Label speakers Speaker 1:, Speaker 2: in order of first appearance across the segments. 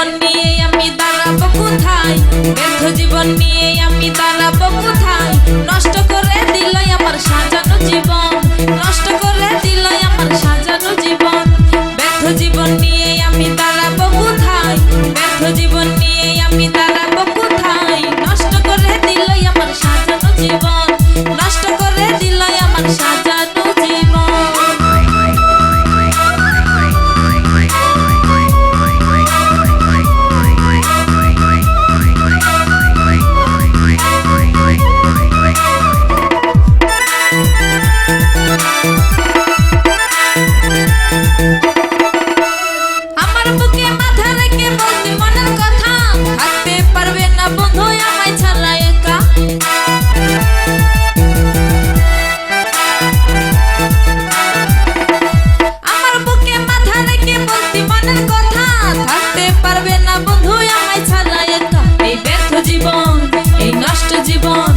Speaker 1: জীবন নিয়ে আমি দাঁড়াবো কোথায়, ব্যর্থ জীবন নিয়ে আমি দাঁড়াবো কোথায়। নষ্ট করে দিল আমার সাজানো জীবন, নষ্ট করে দিল আমার সাজানো জীবন। ব্যর্থ জীবন নিয়ে আমি দাঁড়াবো কোথায়, ব্যর্থ জীবন নিয়ে আমি দাঁড়াবো কোথায়। নষ্ট করে দিল আমার সাজানো জীবন, নষ্ট করে দিল আমার সাজানো জীবন। আমার বুকে মাথা রেখে বলতে মনের কথা, থাকতে পারবে না বন্ধু আমায় ছাড়া একা। আমার বুকে মাথা রেখে বলতে মনের কথা, থাকতে পারবে না বন্ধু আমায় ছাড়া একা। এই ব্যর্থ জীবন, এই নষ্ট জীবন,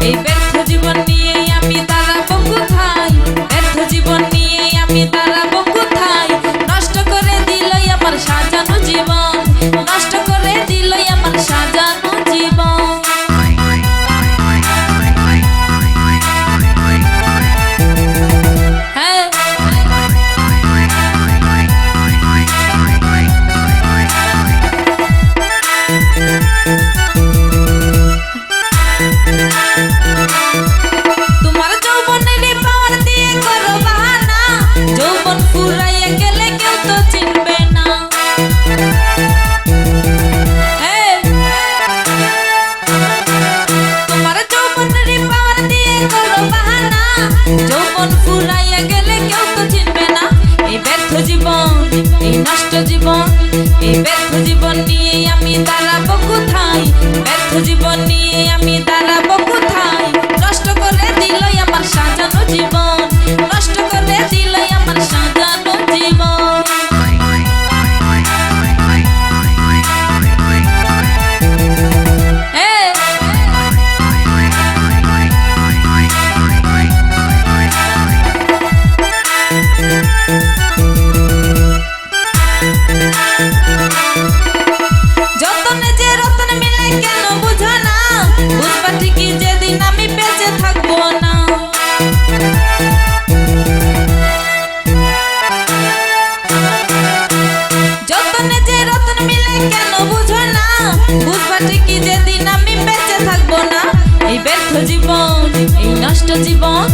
Speaker 1: এই ব্যর্থ জীবন নিয়ে আমি দাঁড়াবো কোথায়, ব্যর্থ জীবন নিয়ে আমি দাঁড়াবো কোথায়। নষ্ট করে দিল আমার সাজানো জীবন, নষ্ট করে দিল আমার সাজানো জীবন। হ্যাঁ তোমার যৌবনের পাওয়ার দিয়ে করো বাহানা, যৌবন ফুরাইয়া গেলে কেউ তো চিনবে না। তোমার যৌবনের পাওয়ার দিয়ে করো বাহানা, যৌবন ফুরাইয়া গেলে কেউ তো চিনবে না। এই ব্যর্থ জীবন, এই নষ্ট জীবন, এই ব্যর্থ জীবন নিয়ে আমি দাঁড়াবো কোথায়, ব্যর্থ জীবন নিয়ে আমি দাঁড়াবো কোথায়। নষ্ট করে দিল আমার সাজানো জীবন, নষ্ট করে দিল আমার সাজানো জীবন। যতনে যে রতন মিলে কেন বুঝো না, বুঝবা ঠিকই যেদিন আমি বেঁচে থাকবো না। যতনে যে রতন মিলে কেন বুঝো না, বুঝবা ঠিকই যেদিন আমি বেঁচে থাকবো না। এই ব্যর্থ জীবন, এই নষ্ট জীবন,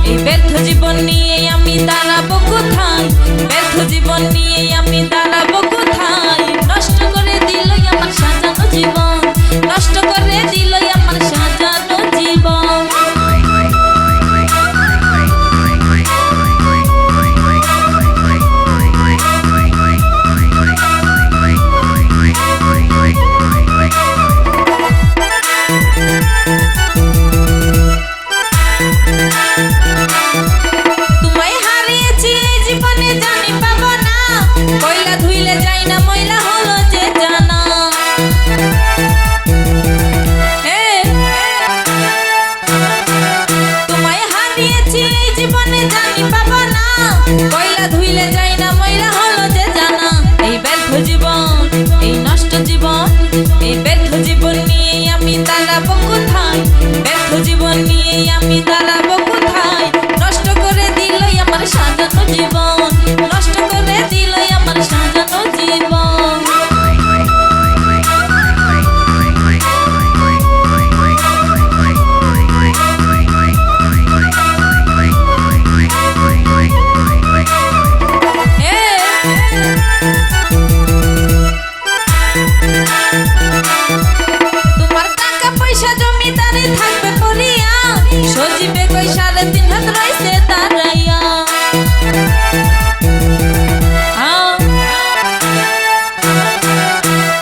Speaker 1: এই ব্যর্থ জীবন নিয়ে আমি দাঁড়াবো কোথায়, ব্যর্থ জীবন নিয়ে আমি দাঁড়াবো কোথায়। নষ্ট করে দিল আমার সাজানো জীবন, নষ্ট করে দিল আমার সাজানো জীবন। তোমায় হারিয়েছি এই জীবনে জানি পাবো না, কয়লা ধুইলে যাই না ময়লা হলো যে জানা। তোমায় হারিয়েছি এই জীবনে জানি পাবো না, কয়লা ধুইলে যাই না ময়লা হলো যে জানা। এই ব্যর্থ জীবন, এই নষ্ট জীবন, এই ব্যর্থ জীবন নিয়ে আমি দাঁড়াবো কোথায়, ব্যর্থ জীবন নিয়ে আমি দাঁড়াবো কোথায়। নষ্ট করে দিল আমার সাজানো জীবন, নষ্ট করে দিল আমার সাজানো জীবন। তোমার টাকা পয়সা জমিদারি থাকবে পরিয়া, সজিবে কই 3.5 হাত রইছে দাঁড়াইয়া।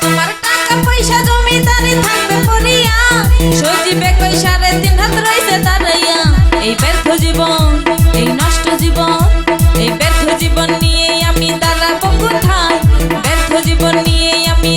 Speaker 1: তোমার টাকা পয়সা জমিদারি থাকবে পরিয়া, সজিবে কই 3.5 হাত রইছে দাঁড়াইয়া। এই ব্যর্থ জীবন, এই নষ্ট জীবন, এই ব্যর্থ জীবন নিয়ে আমি দাঁড়াবো কোথায়, ব্যর্থ জীবন নিয়ে আমি